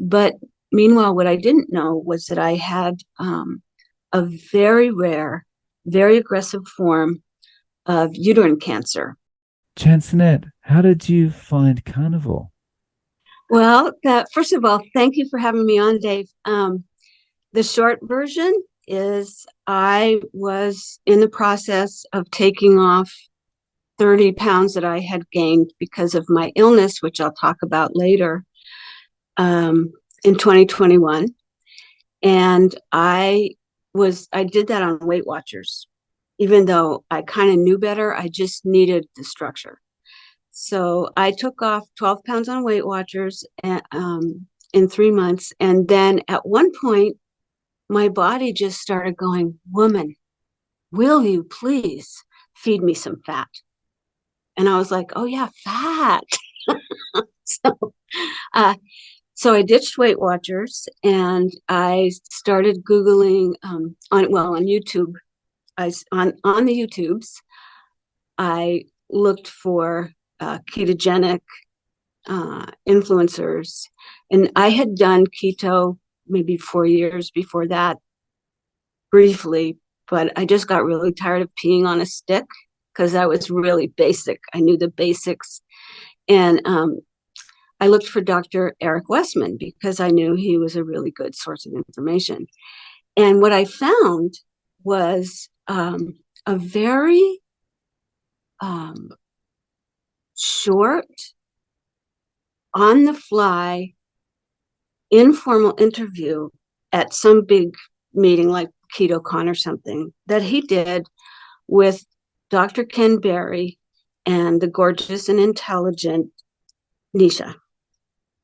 But meanwhile, what I didn't know was that I had a very rare, very aggressive form of uterine cancer. Chansonette, how did you find carnivore? Well, first of all, thank you for having me on, Dave. The short version is I was in the process of taking off 30 pounds that I had gained because of my illness, which I'll talk about later, in 2021. And I did that on Weight Watchers. Even though I kind of knew better, I just needed the structure. So I took off 12 pounds on Weight Watchers in 3 months. And then at one point, my body just started going, woman, will you please feed me some fat? And I was like, oh, yeah, fat. so, uh, so I ditched Weight Watchers and I started Googling on YouTube. On the YouTubes, I looked for ketogenic influencers, and I had done keto maybe 4 years before that, briefly, but I just got really tired of peeing on a stick because that was really basic. I knew the basics, and I looked for Dr. Eric Westman because I knew he was a really good source of information. And what I found was a very um, short, on the fly, informal interview at some big meeting like KetoCon or something that he did with Dr. Ken Berry and the gorgeous and intelligent Nisha.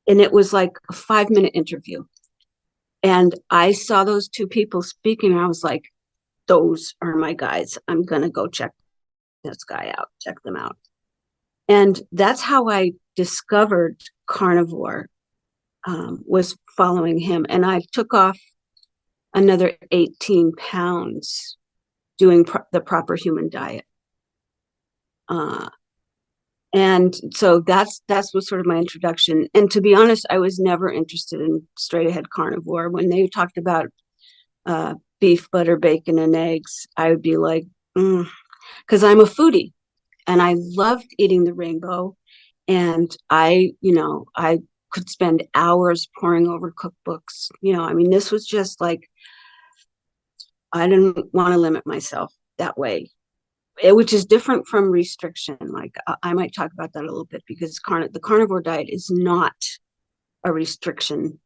And it was like a 5-minute interview. And I saw those two people speaking, and I was like, those are my guys. I'm going to go check this guy out, check them out. And that's how I discovered carnivore, was following him. And I took off another 18 pounds doing the proper human diet. Uh, and so that's was sort of my introduction. And to be honest, I was never interested in straight ahead carnivore. When they talked about beef, butter, bacon, and eggs, I would be like, because I'm a foodie and I loved eating the rainbow. And I could spend hours poring over cookbooks. I mean, this was just like, I didn't want to limit myself that way, which is different from restriction. Like I might talk about that a little bit because the carnivore diet is not a restriction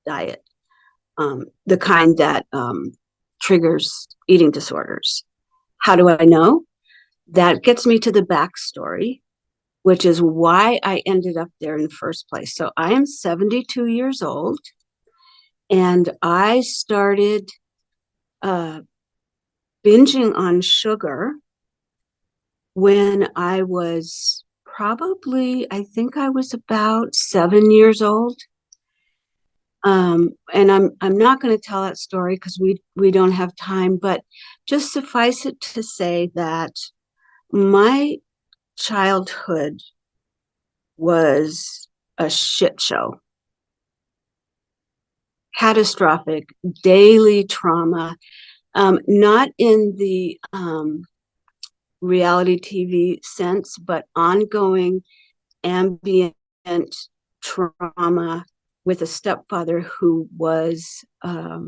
diet, the kind that triggers eating disorders. How do I know? That gets me to the backstory, which is why I ended up there in the first place. So I am 72 years old, and I started binging on sugar when I was I think I was about 7 years old. And I'm not going to tell that story because we don't have time, but just suffice it to say that my childhood was a shit show, catastrophic, daily trauma, not in the reality TV sense, but ongoing ambient trauma with a stepfather who was a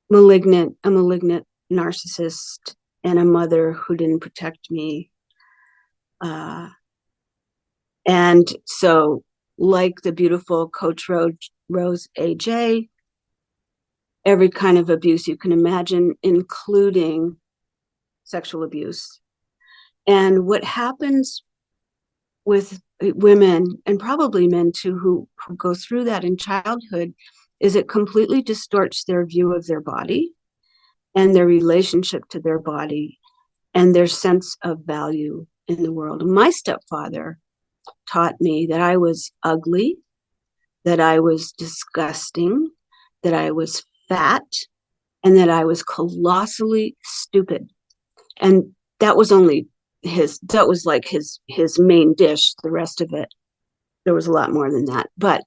malignant narcissist, and a mother who didn't protect me. And so, like the beautiful Coach Rose AJ, every kind of abuse you can imagine, including sexual abuse. And what happens with women, and probably men too, who go through that in childhood, is it completely distorts their view of their body and their relationship to their body and their sense of value in the world. My stepfather taught me that I was ugly, that I was disgusting, that I was fat, and that I was colossally stupid. And that was like his main dish. The rest of it, there was a lot more than that. But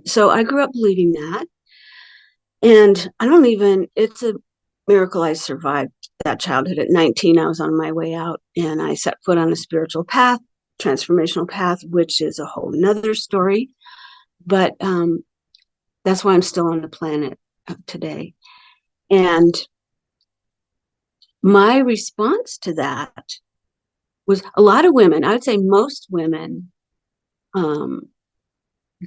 So I grew up believing that. And it's a miracle I survived that childhood. At 19, I was on my way out and I set foot on a spiritual path, transformational path, which is a whole nother story. But that's why I'm still on the planet today. And my response to that was a lot of women, I would say most women, um,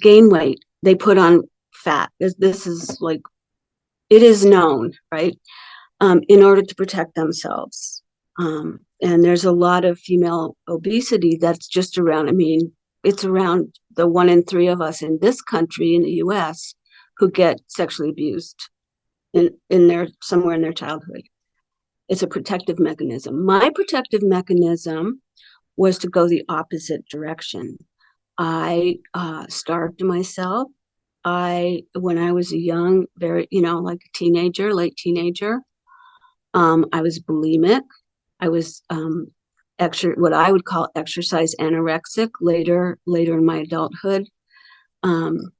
gain weight. They put on fat. This is like, it is known, right? In order to protect themselves. And there's a lot of female obesity that's just around. I mean, it's around the 1 in 3 of us in this country, in the US, who get sexually abused in their somewhere in their childhood. It's a protective mechanism. My protective mechanism was to go the opposite direction. I starved myself. When I was a young, very, like a teenager, late teenager, I was bulimic. I was what I would call exercise anorexic later in my adulthood. Um,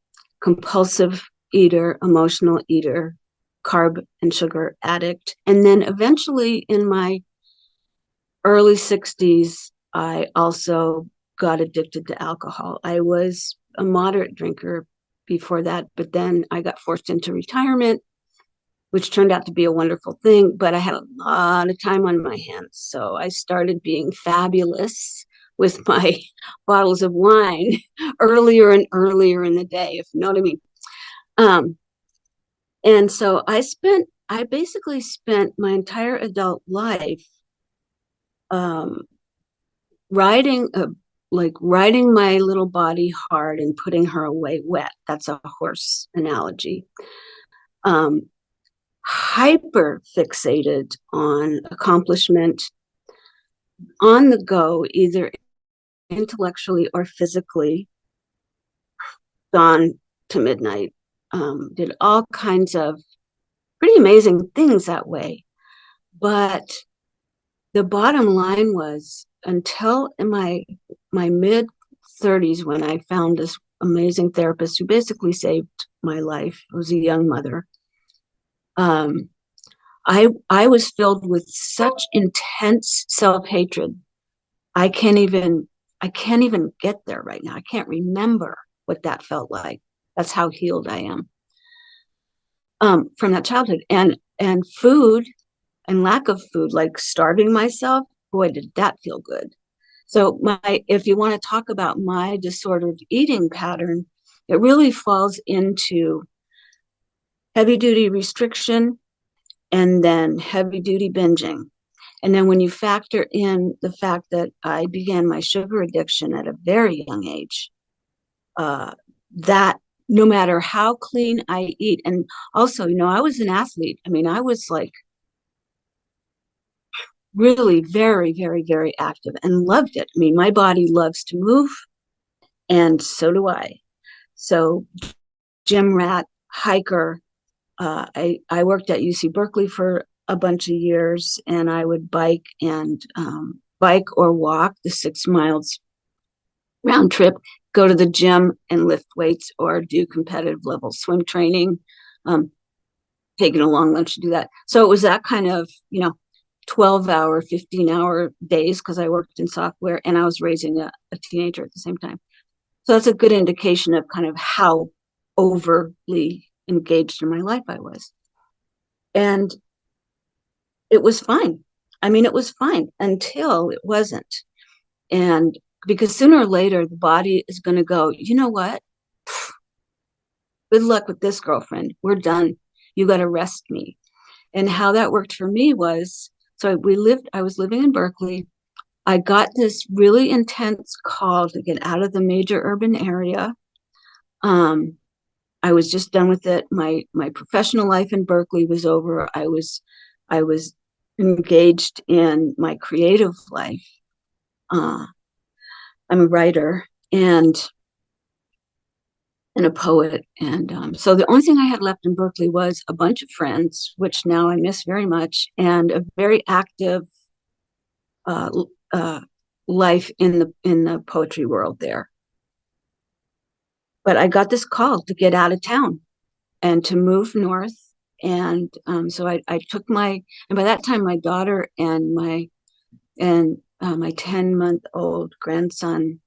Compulsive eater, emotional eater, carb and sugar addict. And then eventually in my early 60s, I also got addicted to alcohol. I was a moderate drinker before that, but then I got forced into retirement, which turned out to be a wonderful thing, but I had a lot of time on my hands. So I started being fabulous with my bottles of wine earlier and earlier in the day, if you know what I mean. Um, and so I basically spent my entire adult life um, riding a riding my little body hard and putting her away wet. That's a horse analogy. Um, Hyper fixated on accomplishment, on the go, either intellectually or physically, gone to midnight. Did all kinds of pretty amazing things that way. But the bottom line was, until in my mid 30s, when I found this amazing therapist who basically saved my life. I was a young mother. Um, I was filled with such intense self-hatred. I can't even I can't even get there right now. I can't remember what that felt like. That's how healed I am from that childhood. And food and lack of food, like starving myself, boy, did that feel good. So if you want to talk about my disordered eating pattern, it really falls into heavy duty restriction and then heavy duty binging. And then when you factor in the fact that I began my sugar addiction at a very young age, that no matter how clean I eat, and also, I was an athlete. I mean, I was like really very, very, very active and loved it. I mean, my body loves to move, and so do I. So, gym rat, hiker. I worked at UC Berkeley for a bunch of years, and I would bike or walk the 6 miles round trip, go to the gym and lift weights or do competitive level swim training, um, taking a long lunch to do that. So it was that kind of, 12-hour, 15-hour days because I worked in software and I was raising a teenager at the same time. So that's a good indication of kind of how overly engaged in my life I was. And it was fine. I mean, it was fine until it wasn't. And because sooner or later, the body is going to go, you know what? Good luck with this, girlfriend. We're done. You got to rest me. And how that worked for me was, I was living in Berkeley. I got this really intense call to get out of the major urban area. I was just done with it. My professional life in Berkeley was over. I was engaged in my creative life. I'm a writer and a poet. And so the only thing I had left in Berkeley was a bunch of friends, which now I miss very much, and a very active uh, uh, life in the poetry world there. But I got this call to get out of town and to move north. And so I took and by that time, my daughter and my 10-month-old grandson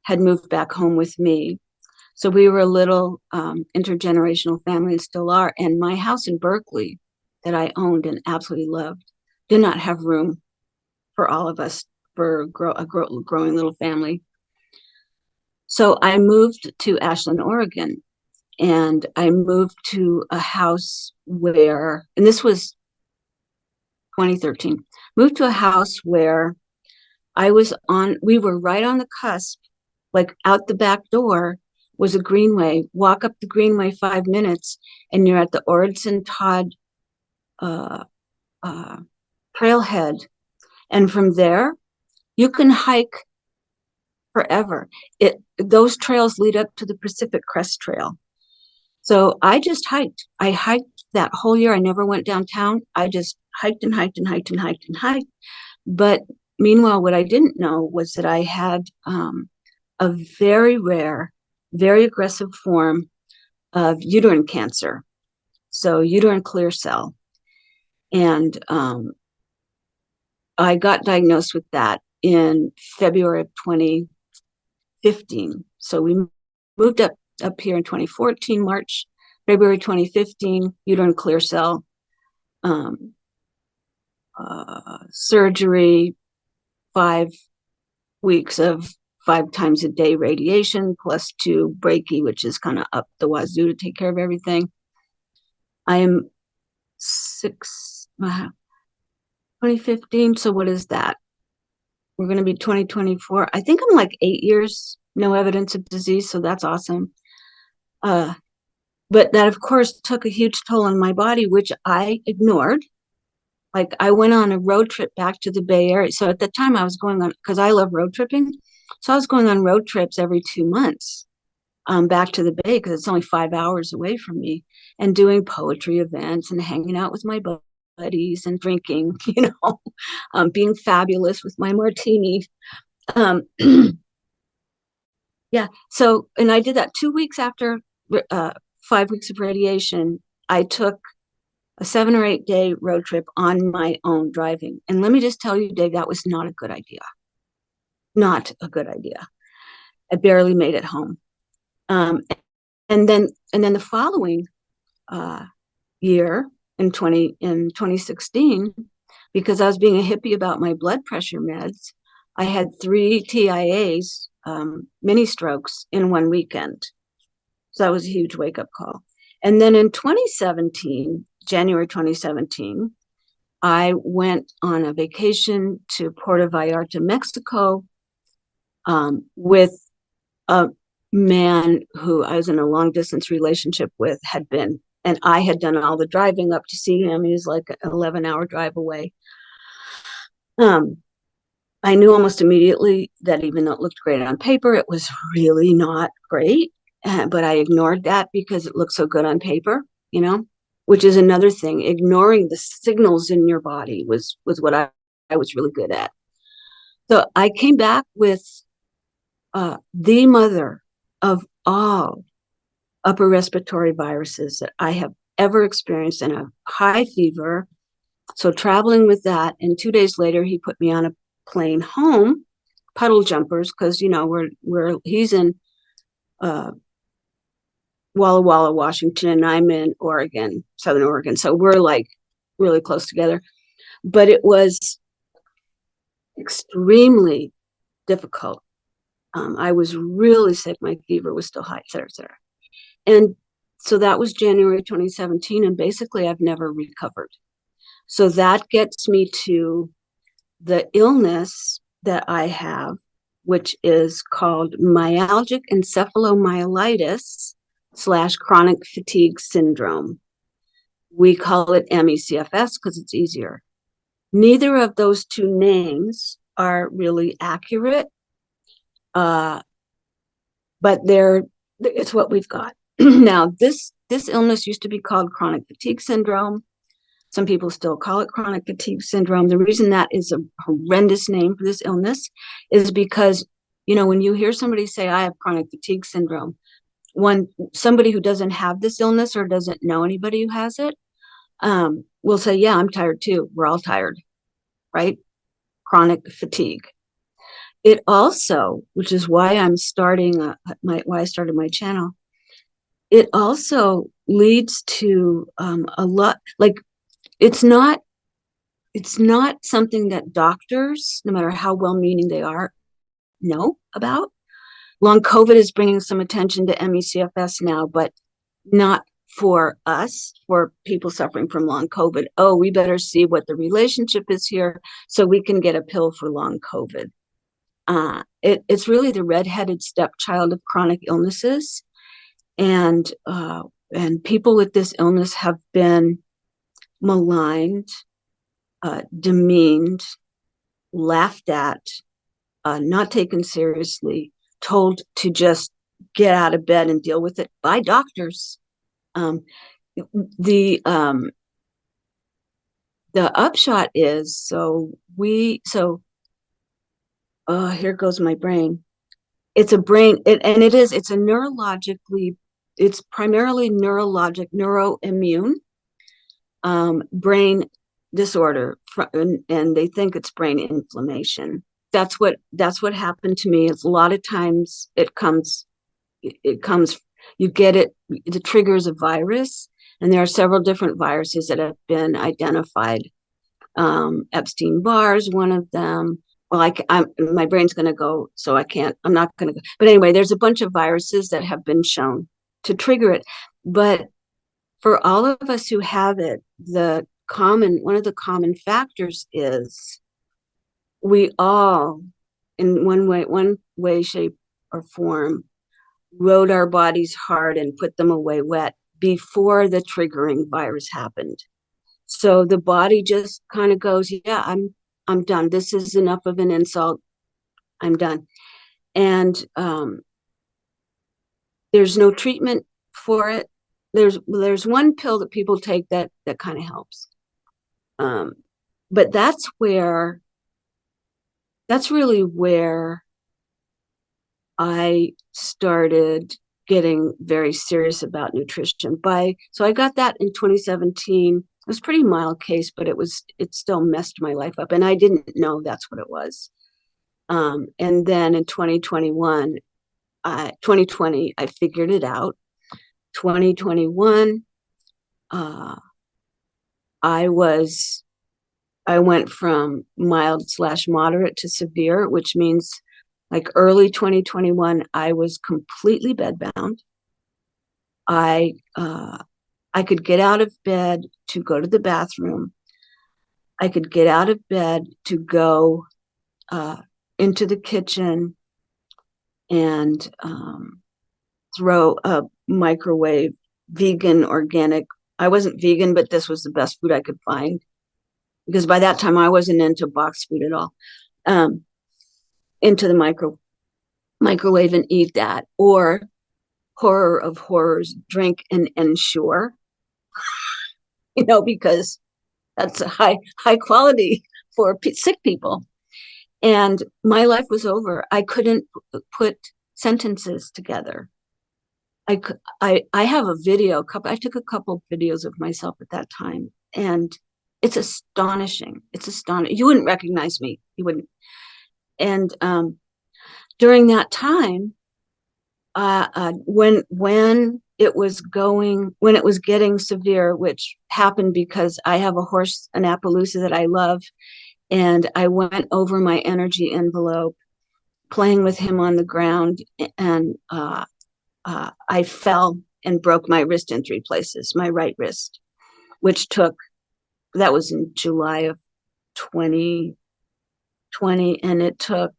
had moved back home with me. So we were a little intergenerational family and still are. And my house in Berkeley that I owned and absolutely loved did not have room for all of us for a growing little family. So I moved to Ashland, Oregon, and I moved to a house and this was 2013, moved to a house where we were right on the cusp, like out the back door was a greenway. Walk up the greenway 5 minutes, and you're at the Orison Todd uh, uh, trailhead. And from there, you can hike forever. Those trails lead up to the Pacific Crest Trail. So I just hiked. I hiked that whole year. I never went downtown. I just hiked and hiked and hiked and hiked and hiked. But meanwhile, what I didn't know was that I had a very rare, very aggressive form of uterine cancer, so uterine clear cell. And I got diagnosed with that in February of 2015. So we moved up here in 2014, February 2015, uterine clear cell, surgery, 5 weeks of 5 times a day radiation plus 2 brachy, which is kind of up the wazoo to take care of everything. I am 2015. So what is that? We're going to be 2024. I think I'm like 8 years, no evidence of disease. So that's awesome. But that, of course, took a huge toll on my body, which I ignored. Like I went on a road trip back to the Bay Area. So at the time I was going on, because I love road tripping. So I was going on road trips every 2 months back to the Bay, because it's only 5 hours away from me, and doing poetry events and hanging out with my buddies and drinking, being fabulous with my martini. Yeah. So, and I did that 2 weeks after 5 weeks of radiation. I took a 7 or 8 day road trip on my own driving. And let me just tell you, Dave, that was not a good idea. Not a good idea. I barely made it home. And then the following year in 2016, because I was being a hippie about my blood pressure meds, I had 3 TIAs, mini strokes in one weekend. So that was a huge wake up call. And then in January 2017, I went on a vacation to Puerto Vallarta, Mexico, with a man who I was in a long distance relationship with, and I had done all the driving up to see him. He was like an 11-hour drive away. I knew almost immediately that even though it looked great on paper, it was really not great. But I ignored that because it looked so good on paper, which is another thing. Ignoring the signals in your body was what I was really good at. So I came back with the mother of all upper respiratory viruses that I have ever experienced, in a high fever. So traveling with that, and 2 days later, he put me on a plane home, puddle jumpers, because he's in Walla Walla, Washington, and I'm in Oregon, Southern Oregon. So we're like really close together. But it was extremely difficult. I was really sick. My fever was still high, et cetera, et cetera. And so that was January 2017. And basically, I've never recovered. So that gets me to the illness that I have, which is called myalgic encephalomyelitis / chronic fatigue syndrome. We call it MECFS because it's easier. Neither of those 2 names are really accurate, but it's what we've got. Now, this illness used to be called chronic fatigue syndrome. Some people still call it chronic fatigue syndrome. The reason that is a horrendous name for this illness is because, when you hear somebody say, I have chronic fatigue syndrome, somebody who doesn't have this illness or doesn't know anybody who has it, will say, yeah, I'm tired too. We're all tired, right? Chronic fatigue. It also, which is why I'm starting why I started my channel, it also leads to a lot, like, it's not something that doctors, no matter how well-meaning they are, know about. Long COVID is bringing some attention to ME/CFS now, but not for us, for people suffering from long COVID. Oh, we better see what the relationship is here so we can get a pill for long COVID. It's really the redheaded stepchild of chronic illnesses, and people with this illness have been maligned, demeaned, laughed at, not taken seriously, told to just get out of bed and deal with it by doctors. Um, the um, the upshot is, here goes my brain. It's a brain, it's a neurologically, it's primarily neurologic, neuroimmune brain disorder, and they think it's brain inflammation. That's what happened to me. It's a lot of times it comes, you get it, the triggers a virus, and there are several different viruses that have been identified. Epstein-Barr is one of them. Well, my brain's going to go, so I'm not going to go. But anyway, there's a bunch of viruses that have been shown to trigger it. But for all of us who have it, one of the common factors is we all, in one way, shape, or form, rode our bodies hard and put them away wet before the triggering virus happened. So the body just kind of goes, yeah, I'm done. This is enough of an insult. I'm done. And there's no treatment for it. There's one pill that people take that kind of helps. But that's really where I started getting very serious about nutrition. So I got that in 2017. It was a pretty mild case, but it still messed my life up, and I didn't know that's what it was. And then in 2020, I figured it out. 2021, I went from mild/moderate to severe, which means, like, early 2021, I was completely bedbound. I could get out of bed to go to the bathroom. I could get out of bed to go into the kitchen and throw a microwave vegan organic. I wasn't vegan, but this was the best food I could find, because by that time I wasn't into box food at all. Into the microwave and eat that, or, horror of horrors, drink and Ensure, because that's a high quality for sick people. And my life was over. I couldn't put sentences together. I have a video. I took a couple of videos of myself at that time, and it's astonishing. It's astonishing. You wouldn't recognize me. You wouldn't. And during that time, when it was getting severe, which happened because I have a horse, an Appaloosa, that I love, and I went over my energy envelope playing with him on the ground, and I fell and broke my wrist in 3 places, my right wrist, that was in July of 2020, and it took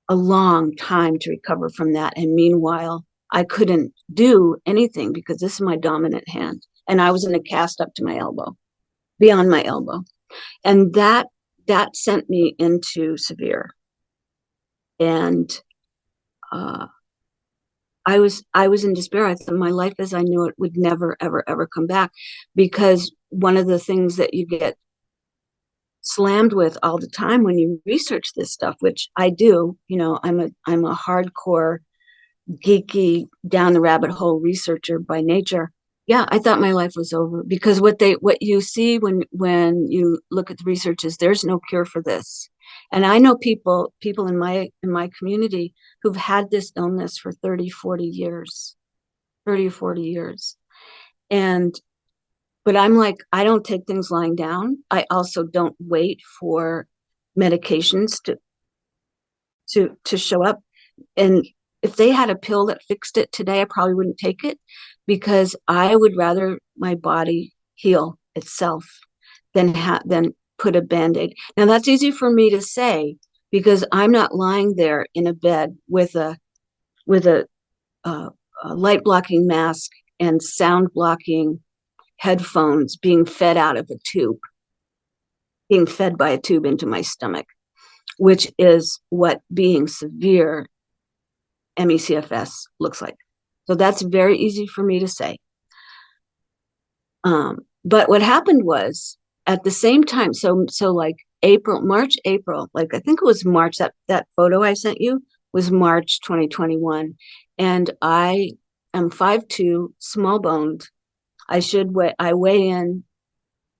a long time to recover from that. And meanwhile, I couldn't do anything because this is my dominant hand, and I was in a cast up to my elbow, beyond my elbow, and that sent me into severe. And I was in despair. I thought my life as I knew it would never, ever, ever come back, because one of the things that you get slammed with all the time when you research this stuff, which I do, I'm a hardcore geeky, down the rabbit hole researcher by nature, yeah, I thought my life was over because what you see when you look at the research is there's no cure for this. And I know people in my community who've had this illness for 30, 40 years, 30 or 40 years. And but I'm like, I don't take things lying down. I also don't wait for medications to show up. And if they had a pill that fixed it today, I probably wouldn't take it because I would rather my body heal itself than put a band-aid. Now that's easy for me to say because I'm not lying there in a bed with a light blocking mask and sound blocking headphones being fed out of a tube, being fed by a tube into my stomach, which is what being severe MECFS looks like. So that's very easy for me to say. But what happened was at the same time, so like March, April, like I think it was March, that photo I sent you was March 2021. And I am 5'2", small boned. I weigh in,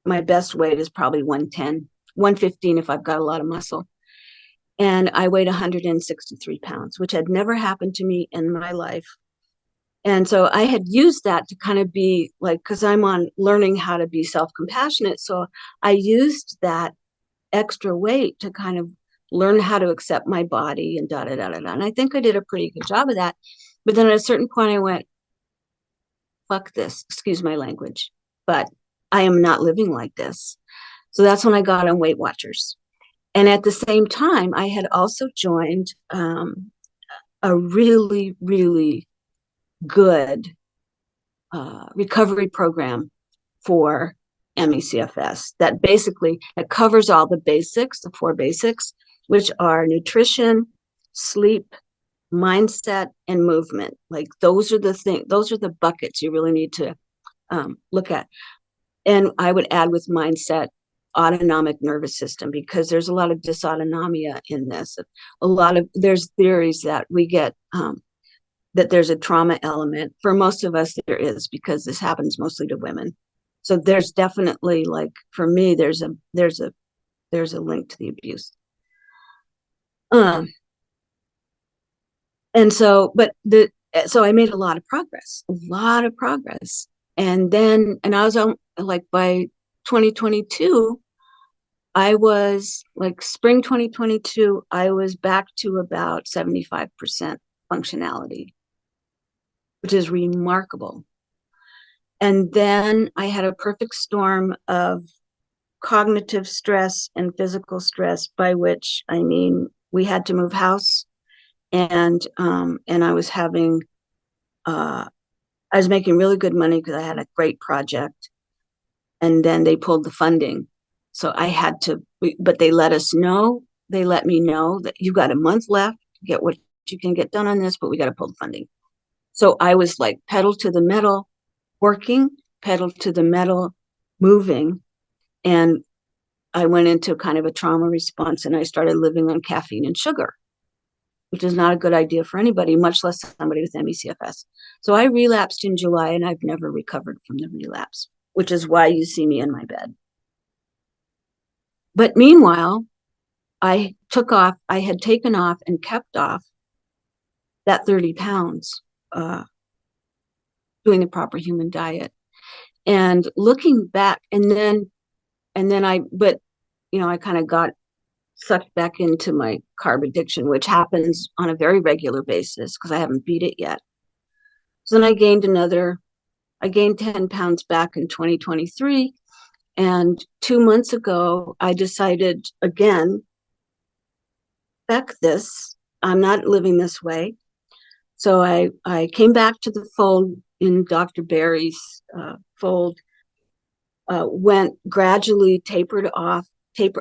my best weight is probably 110, 115 if I've got a lot of muscle. And I weighed 163 pounds, which had never happened to me in my life. And so I had used that to kind of be like, because I'm on learning how to be self-compassionate. So I used that extra weight to kind of learn how to accept my body and da da da da da. And I think I did a pretty good job of that. But then at a certain point, I went, fuck this, excuse my language, but I am not living like this. So that's when I got on Weight Watchers. And at the same time, I had also joined a really, really good recovery program for MECFS that basically it covers all the basics, the four basics, which are nutrition, sleep, mindset, and movement. Like those are the buckets you really need to look at. And I would add with mindset, autonomic nervous system, because there's a lot of dysautonomia in this. There's theories that we get that there's a trauma element. For most of us, there is, because this happens mostly to women. So there's definitely, like, for me, there's a link to the abuse. And so, so I made a lot of progress. And I was on, like, by 2022, I was like spring 2022, I was back to about 75% functionality, which is remarkable. And then I had a perfect storm of cognitive stress and physical stress, by which I mean we had to move house, and I was making really good money because I had a great project, and then they pulled the funding, so I had to. But they let me know that you got a month left to get what you can get done on this, but we got to pull the funding. So I was like pedal to the metal, working, pedal to the metal, moving. And I went into kind of a trauma response, and I started living on caffeine and sugar, which is not a good idea for anybody, much less somebody with MECFS. So I relapsed in July, and I've never recovered from the relapse, which is why you see me in my bed. But meanwhile, I had taken off and kept off that 30 pounds, doing the proper human diet. And looking back, but I kind of got sucked back into my carb addiction, which happens on a very regular basis because I haven't beat it yet. So then I gained 10 pounds back in 2023. And 2 months ago, I decided again, heck this, I'm not living this way. So I came back to the fold in Dr. Barry's fold, went gradually tapered off.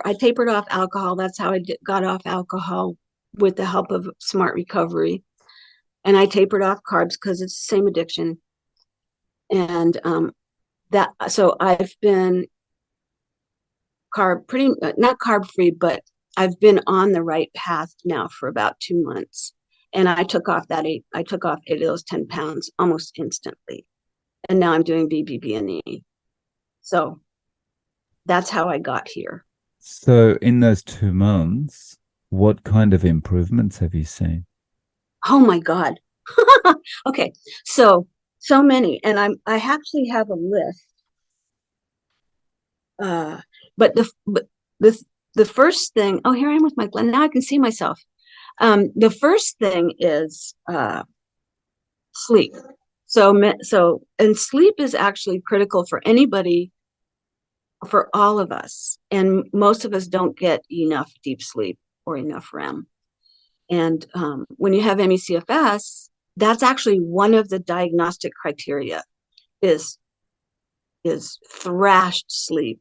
I tapered off alcohol. That's how I got off alcohol, with the help of Smart Recovery. And I tapered off carbs because it's the same addiction. And so I've been not carb free, but I've been on the right path now for about 2 months. And I took off 8 of those 10 pounds almost instantly. And now I'm doing BBB and E. So that's how I got here. So in those 2 months, what kind of improvements have you seen? Oh my God. Okay. So many. And I actually have a list. Uh, but the first thing, oh, here I am with my Glen. Now I can see myself. The first thing is sleep. And sleep is actually critical for anybody, for all of us. And most of us don't get enough deep sleep or enough REM. And when you have ME/CFS, that's actually one of the diagnostic criteria is thrashed sleep,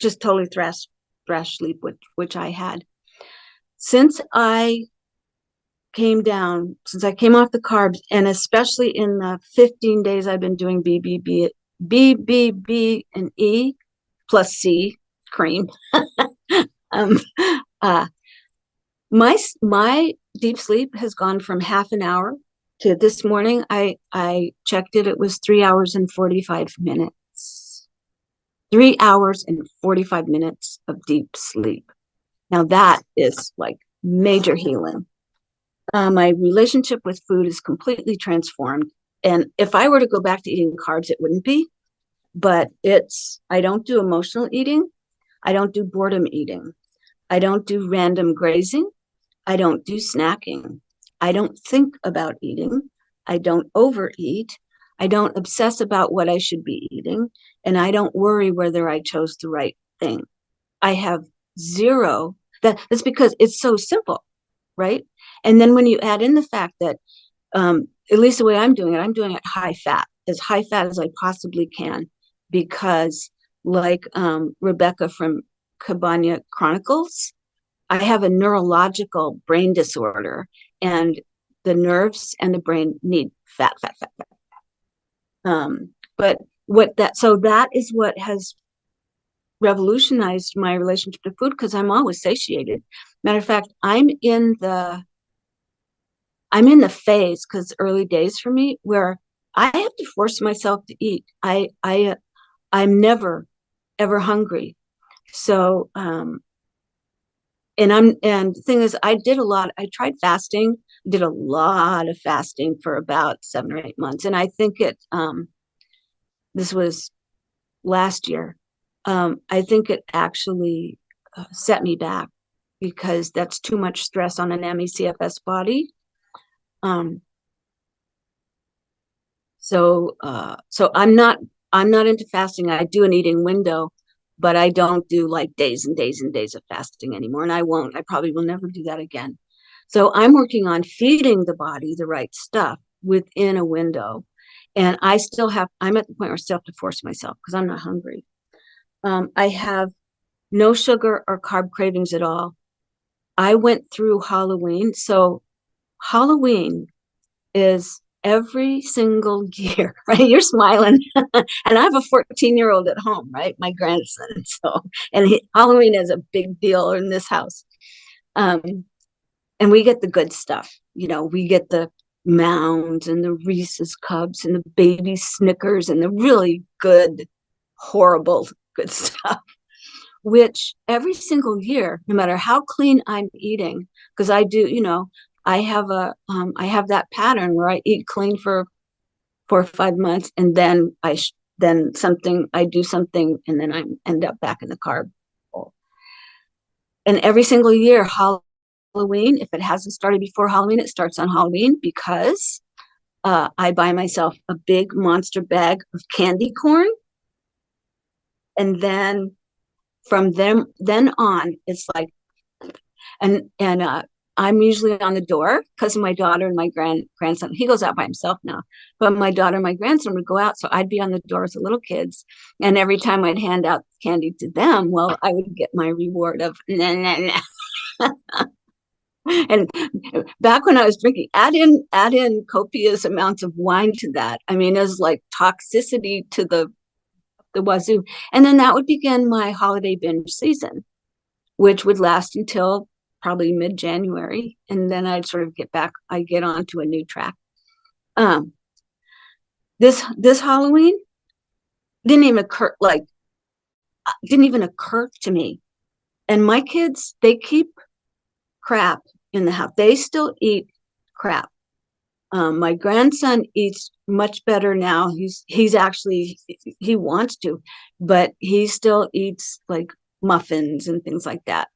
just totally thrashed sleep, which I had since since I came off the carbs, and especially in the 15 days I've been doing BBB and E plus C cream. um, uh, my deep sleep has gone from half an hour to this morning. I checked it. It was 3 hours and 45 minutes. 3 hours and 45 minutes of deep sleep. Now that is like major healing. My relationship with food is completely transformed. And if I were to go back to eating carbs, it wouldn't be. But I don't do emotional eating. I don't do boredom eating. I don't do random grazing. I don't do snacking. I don't think about eating. I don't overeat. I don't obsess about what I should be eating. And I don't worry whether I chose the right thing. I have zero. That's because it's so simple, right? And then when you add in the fact that, at least the way I'm doing it high fat as I possibly can, because like Rebecca from Cabana Chronicles, I have a neurological brain disorder, and the nerves and the brain need fat, fat, fat, fat. But that is what has revolutionized my relationship to food, because I'm always satiated. Matter of fact, I'm in the phase, because early days for me, where I have to force myself to eat. I'm never ever hungry. So and the thing is, I tried fasting, did a lot of fasting for about 7 or 8 months. And I think this was last year. I think it actually set me back, because that's too much stress on an ME/CFS body. Um, so I'm not into fasting. I do an eating window, but I don't do like days and days and days of fasting anymore. And I won't. I probably will never do that again. So I'm working on feeding the body the right stuff within a window. And I'm at the point where I still have to force myself, because I'm not hungry. I have no sugar or carb cravings at all. I went through Halloween. So Halloween is every single year, right? You're smiling. And I have a 14-year-old at home, right? My grandson. Halloween is a big deal in this house. And we get the good stuff. We get the Mounds and the Reese's Cups and the baby Snickers and the really good, horrible good stuff, which every single year, no matter how clean I'm eating, because I do, I have that pattern where I eat clean for 4 or 5 months, and then I do something, and then I end up back in the carb hole. And every single year, Halloween, if it hasn't started before Halloween, it starts on Halloween, because I buy myself a big monster bag of candy corn, and then from then on, it's like, and I'm usually on the door, because of my daughter and my grandson. He goes out by himself now, but my daughter and my grandson would go out, so I'd be on the door with the little kids, and every time I'd hand out candy to them, well, I would get my reward of nah, nah, nah. And back when I was drinking, add in copious amounts of wine to that. I mean, it was like toxicity to the wazoo. And then that would begin my holiday binge season, which would last until probably mid-January, and then I'd sort of I get onto a new track. Um, this Halloween didn't even occur to me. And my kids, they keep crap in the house. They still eat crap. My grandson eats much better now. He's actually, he wants to, but he still eats like muffins and things like that.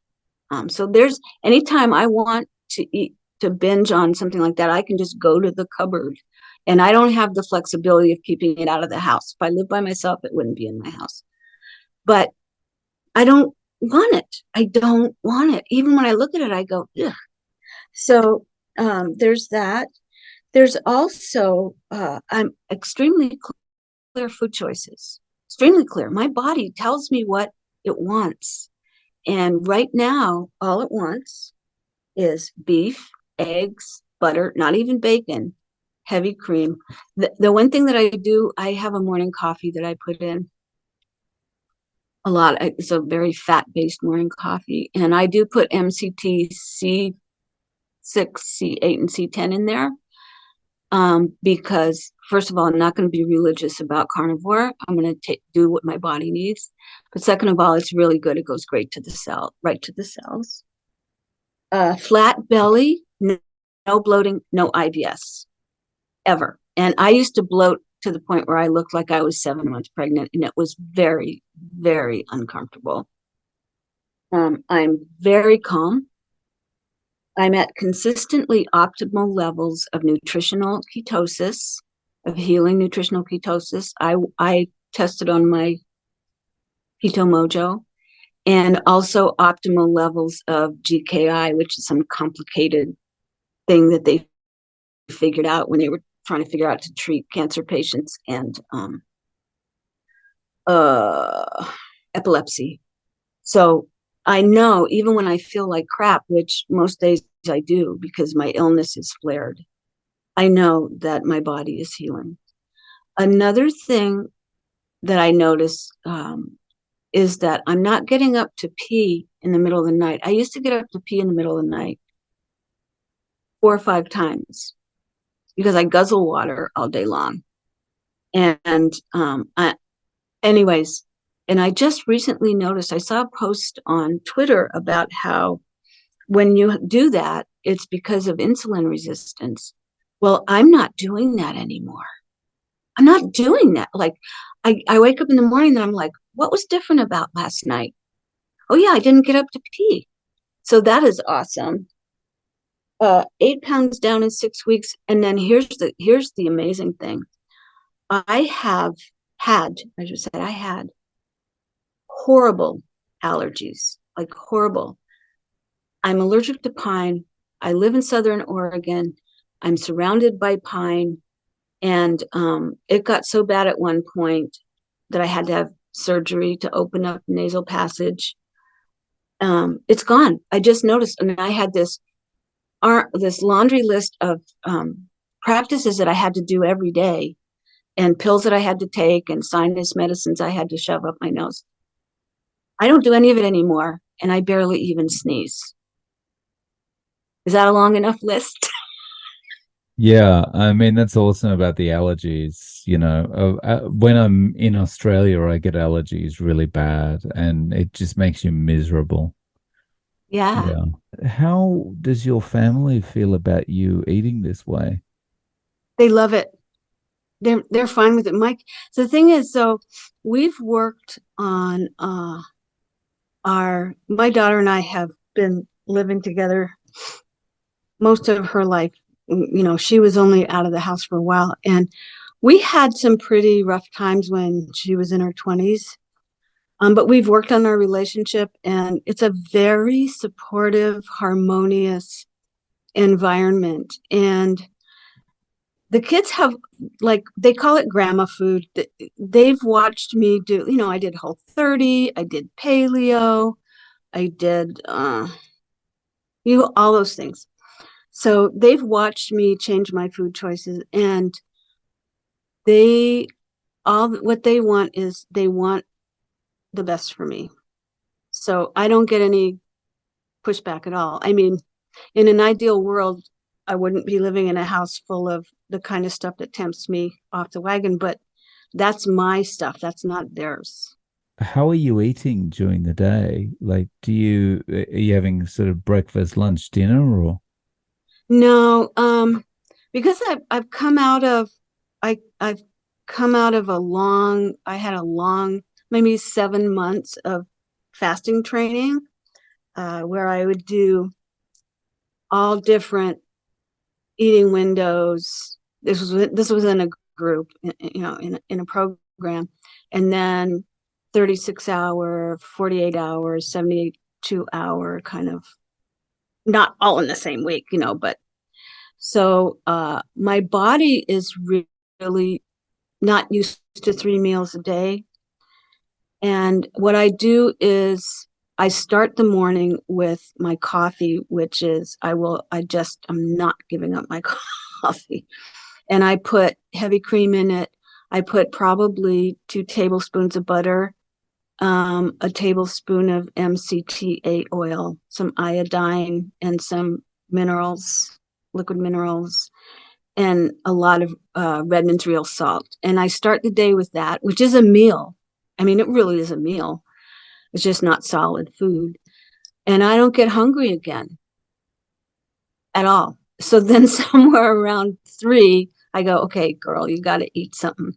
So there's anytime I want to binge on something like that, I can just go to the cupboard, and I don't have the flexibility of keeping it out of the house. If I lived by myself, it wouldn't be in my house. But I don't want it. I don't want it. Even when I look at it, I go, ugh. So there's that. There's also, I'm extremely clear food choices, extremely clear. My body tells me what it wants. And right now, all it wants is beef, eggs, butter, not even bacon, heavy cream. The one thing that I do, I have a morning coffee that I put in a lot. It's a very fat-based morning coffee. And I do put MCT C6, C8, and C10 in there. Because first of all, I'm not going to be religious about carnivore. I'm going to do what my body needs. But second of all, it's really good. It goes great to the cell, right to the cells. Flat belly, no bloating, no IBS ever. And I used to bloat to the point where I looked like I was 7 months pregnant, and it was very, very uncomfortable. I'm very calm. I'm at consistently optimal levels of nutritional ketosis, of healing nutritional ketosis. I tested on my Keto Mojo, and also optimal levels of GKI, which is some complicated thing that they figured out when they were trying to figure out to treat cancer patients and epilepsy. So I know even when I feel like crap, which most days I do because my illness is flared, I know that my body is healing. Another thing that I notice is that I'm not getting up to pee in the middle of the night. I used to get up to pee in the middle of the night 4 or 5 times because I guzzle water all day long. And anyways, and I just recently noticed, I saw a post on Twitter about how when you do that, it's because of insulin resistance. Well, I'm not doing that anymore. I'm not doing that. Like, I wake up in the morning and I'm like, what was different about last night? Oh, yeah, I didn't get up to pee. So that is awesome. 8 pounds down in 6 weeks. And then here's the amazing thing. I had horrible allergies, like horrible. I'm allergic to pine. I live in Southern Oregon. I'm surrounded by pine. And it got so bad at one point that I had to have surgery to open up the nasal passage. It's gone. I just noticed. And I had this laundry list of practices that I had to do every day, and pills that I had to take, and sinus medicines I had to shove up my nose. I don't do any of it anymore, and I barely even sneeze. Is that a long enough list? Yeah, I mean that's awesome about the allergies. When I'm in Australia, I get allergies really bad, and it just makes you miserable. Yeah, Yeah. How does your family feel about you eating this way? they love it. They're fine with it. Mike, so the thing is, so we've worked on my daughter and I have been living together most of her life. She was only out of the house for a while, and we had some pretty rough times when she was in her 20s. But we've worked on our relationship, and it's a very supportive, harmonious environment. And the kids have, like, they call it grandma food. They've watched me do, I did Whole30, I did paleo, I did, all those things. So they've watched me change my food choices, and they, what they want is they want the best for me. So I don't get any pushback at all. I mean, in an ideal world, I wouldn't be living in a house full of the kind of stuff that tempts me off the wagon, but that's my stuff. That's not theirs. How are you eating during the day? Like, are you having sort of breakfast, lunch, dinner, or? No, because I've come out of I've come out of I had a long, maybe 7 months of fasting training, where I would do all different eating windows. This was in a group, in a program, and then 36-hour, 48 hours, 72-hour, kind of, not all in the same week, but so my body is really not used to 3 meals a day. And what I do is I start the morning with my coffee, which is I'm not giving up my coffee. And I put heavy cream in it. I put probably 2 tablespoons of butter, a tablespoon of MCT8 oil, some iodine, and some minerals, liquid minerals, and a lot of Redmond's real salt. And I start the day with that, which is a meal. I mean, it really is a meal. It's just not solid food. And I don't get hungry again at all. So then somewhere around 3, I go, okay, girl, you got to eat something.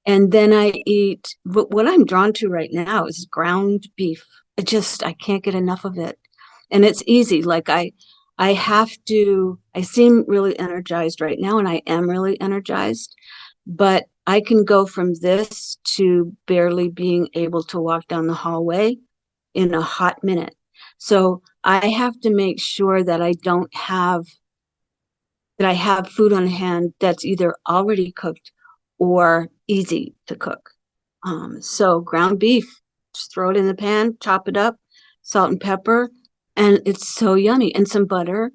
And then I eat, but what I'm drawn to right now is ground beef. I can't get enough of it. And it's easy. Like I seem really energized right now, and I am really energized, but I can go from this to barely being able to walk down the hallway in a hot minute. So I have to make sure that I have food on hand that's either already cooked or easy to cook. So ground beef, just throw it in the pan, chop it up, salt and pepper, and it's so yummy, and some butter.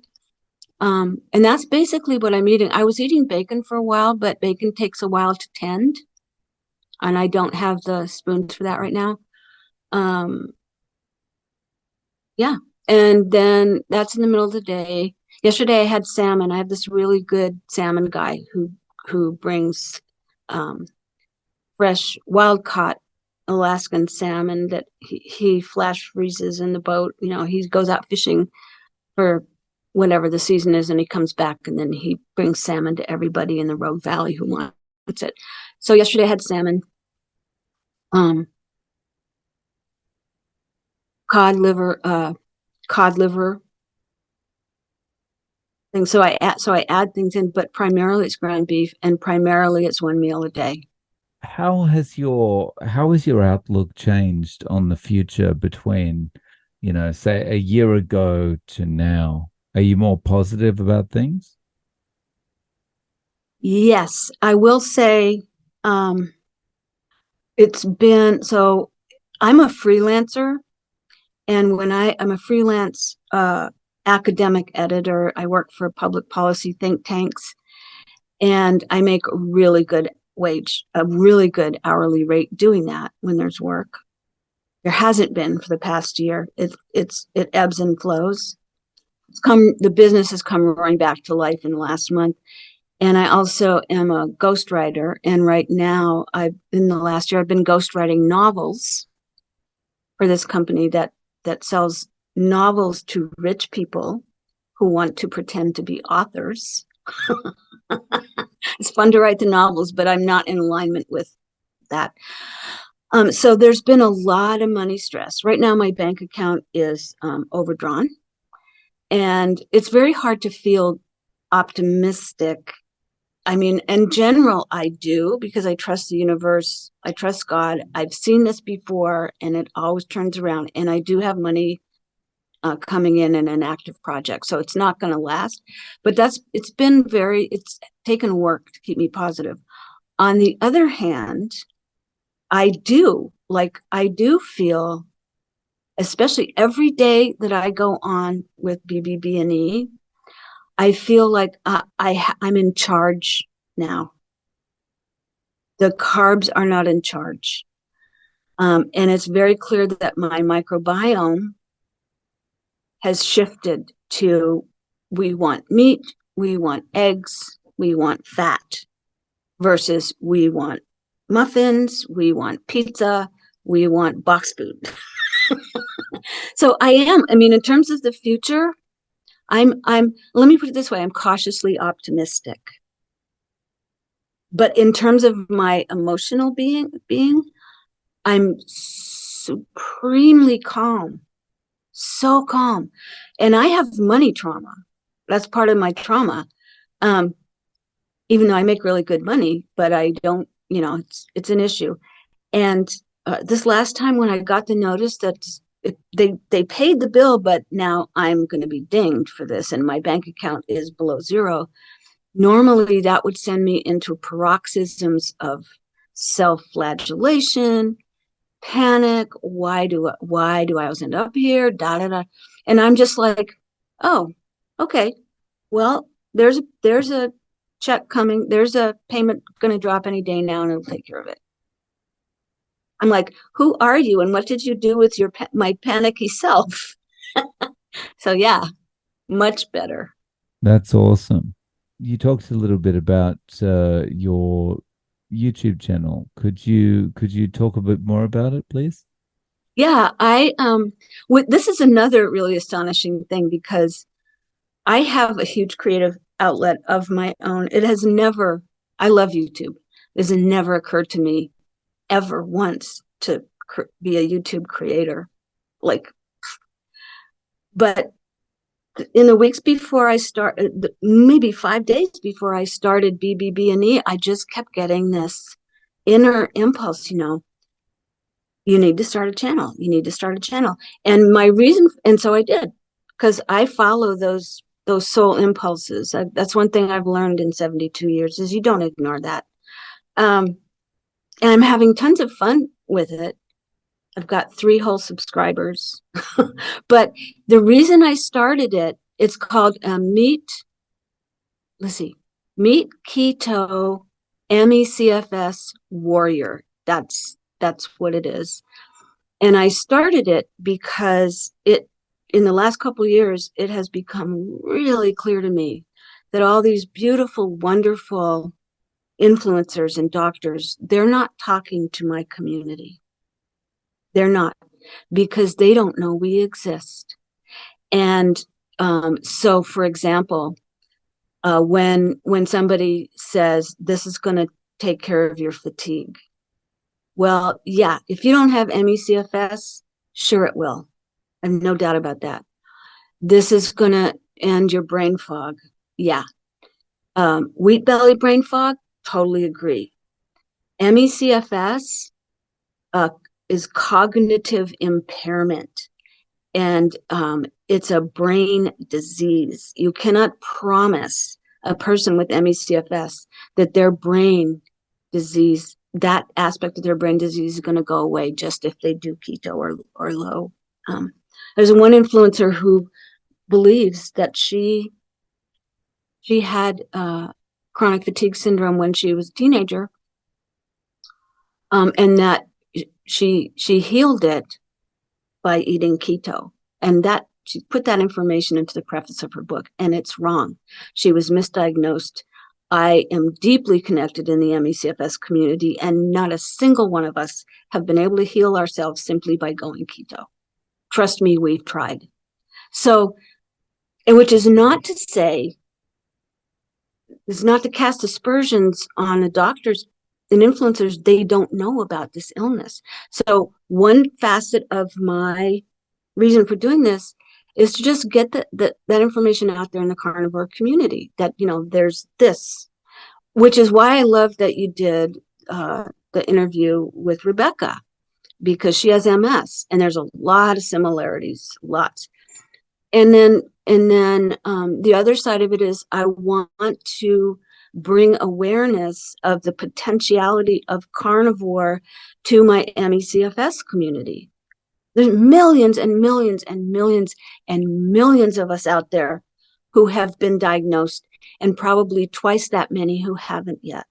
And that's basically what I'm eating. I was eating bacon for a while, but bacon takes a while to tend, and I don't have the spoons for that right now. Um, yeah. And then that's in the middle of the day. Yesterday I had salmon. I have this really good salmon guy who brings um, fresh wild caught Alaskan salmon that he flash freezes in the boat. He goes out fishing for whatever the season is, and he comes back, and then he brings salmon to everybody in the Rogue Valley who wants it. So yesterday I had salmon, um, cod liver, thing. So I add things in, but primarily it's ground beef, and primarily it's one meal a day. How has your outlook changed on the future between, say a year ago to now? Are you more positive about things? Yes, I will say, um, it's been so. I'm a freelancer, and I'm a freelance academic editor. I work for public policy think tanks, and I make a really good hourly rate doing that when there's work. There hasn't been for the past year. It ebbs and flows. The business has come roaring back to life in the last month. And I also am a ghostwriter. And right now, in the last year, I've been ghostwriting novels for this company that sells novels to rich people who want to pretend to be authors. It's fun to write the novels, but I'm not in alignment with that. So there's been a lot of money stress. Right now, my bank account is overdrawn, and it's very hard to feel optimistic. I mean, in general, I do, because I trust the universe. I trust God. I've seen this before, and it always turns around. And I do have money coming in an active project, so it's not going to last. But it's taken work to keep me positive. On the other hand, I do feel, especially every day that I go on with BBB&E, I feel like I'm in charge now. The carbs are not in charge. And it's very clear that my microbiome has shifted to we want meat, we want eggs, we want fat, versus we want muffins, we want pizza, we want box food. So I mean, in terms of the future, let me put it this way, I'm cautiously optimistic. But in terms of my emotional being, I'm supremely calm, so calm. And I have money trauma. That's part of my trauma. Um, Even though I make really good money, but I don't, it's an issue. And this last time when I got the notice that they paid the bill, but now I'm going to be dinged for this, and my bank account is below zero. Normally, that would send me into paroxysms of self-flagellation, panic. Why do I always end up here? Da da da. And I'm just like, oh, okay. Well, there's a check coming. There's a payment going to drop any day now, and it'll take care of it. I'm like, who are you, and what did you do with my panicky self? So yeah, much better. That's awesome. You talked a little bit about your YouTube channel. Could you talk a bit more about it, please? Yeah, this is another really astonishing thing because I have a huge creative outlet of my own. It has never, I love YouTube. It has never occurred to me ever once to be a YouTube creator. Like, but in the weeks before I started, maybe 5 days before I started BBB&E, I just kept getting this inner impulse, you need to start a channel. You need to start a channel. And my reason, and so I did, because I follow those soul impulses. That's one thing I've learned in 72 years is you don't ignore that. And I'm having tons of fun with it. I've got 3 whole subscribers. But the reason I started it, it's called let's see, Meet Keto MECFS Warrior. That's what it is. And I started it because in the last couple of years, it has become really clear to me that all these beautiful, wonderful influencers and doctors, they're not talking to my community. They're not, because they don't know we exist. And so, for example, when somebody says this is going to take care of your fatigue, well, yeah, if you don't have MECFS, sure it will. I have no doubt about that. This is going to end your brain fog. Yeah. Wheat belly brain fog, totally agree. MECFS is cognitive impairment, and it's a brain disease. You cannot promise a person with MECFS that their brain disease, that aspect of their brain disease, is going to go away just if they do keto or low. There's one influencer who believes that she had chronic fatigue syndrome when she was a teenager, and that she healed it by eating keto, and that she put that information into the preface of her book, and it's wrong. She was misdiagnosed. I am deeply connected in the MECFS community, and not a single one of us have been able to heal ourselves simply by going keto. Trust me, we've tried. So, which is not to say, is not to cast aspersions on the doctors and influencers. They don't know about this illness. So one facet of my reason for doing this is to just get that information out there in the carnivore community, that, there's this, which is why I love that you did the interview with Rebecca, because she has MS and there's a lot of similarities, lots. And then the other side of it is I want to bring awareness of the potentiality of carnivore to my MECFS community. There's millions and millions and millions and millions of us out there who have been diagnosed, and probably twice that many who haven't yet,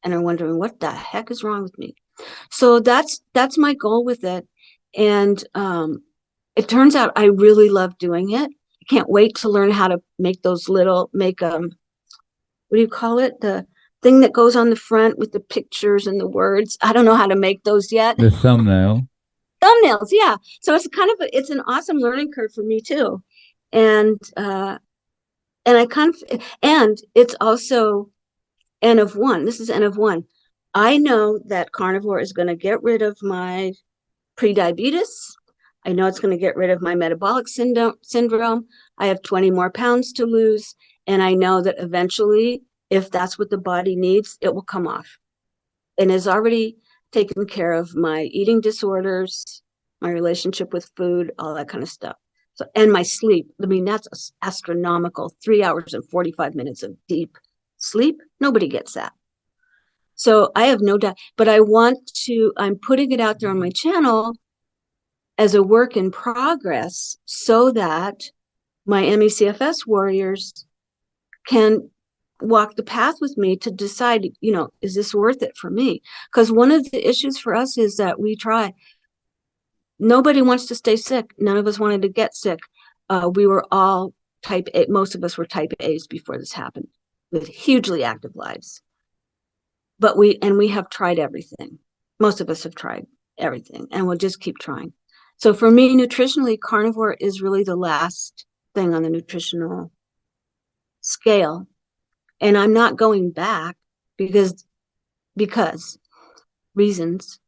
and are wondering what the heck is wrong with me. So that's my goal with it. And it turns out I really love doing it. I can't wait to learn how to make those what do you call it? The thing that goes on the front with the pictures and the words. I don't know how to make those yet. The thumbnail. Thumbnails, yeah. So it's kind of it's an awesome learning curve for me too. And I kind of and it's also N of one. This is N of one. I know that carnivore is going to get rid of my prediabetes. I know it's going to get rid of my metabolic syndrome. I have 20 more pounds to lose. And I know that eventually, if that's what the body needs, it will come off. And has already taken care of my eating disorders, my relationship with food, all that kind of stuff. So, and my sleep. I mean, that's astronomical. 3 hours and 45 minutes of deep sleep. Nobody gets that. So I have no doubt, but I'm putting it out there on my channel as a work in progress so that my MECFS warriors can walk the path with me to decide, is this worth it for me? Because one of the issues for us is that nobody wants to stay sick. None of us wanted to get sick. We were all type A. Most of us were type A's before this happened with hugely active lives. But we have tried everything. Most of us have tried everything and we'll just keep trying. So for me, nutritionally, carnivore is really the last thing on the nutritional scale. And I'm not going back because reasons.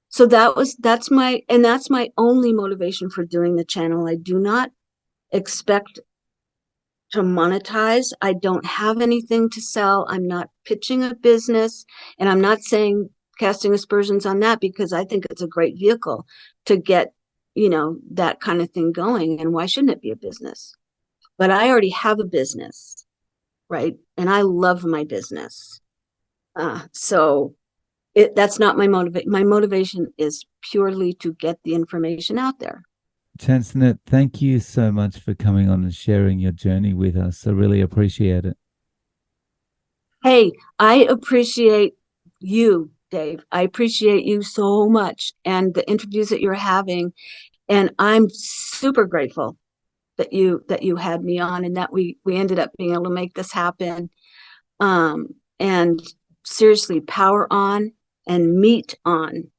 So that's my only motivation for doing the channel. I do not expect to monetize. I don't have anything to sell. I'm not pitching a business, and I'm not casting aspersions on that because I think it's a great vehicle to get, that kind of thing going. And why shouldn't it be a business? But I already have a business, right? And I love my business. So that's not my motivation. My motivation is purely to get the information out there. Chansonette, thank you so much for coming on and sharing your journey with us. I really appreciate it. Hey, I appreciate you, Dave. I appreciate you so much and the interviews that you're having. And I'm super grateful that you had me on and that we ended up being able to make this happen. And seriously, power on and meat on.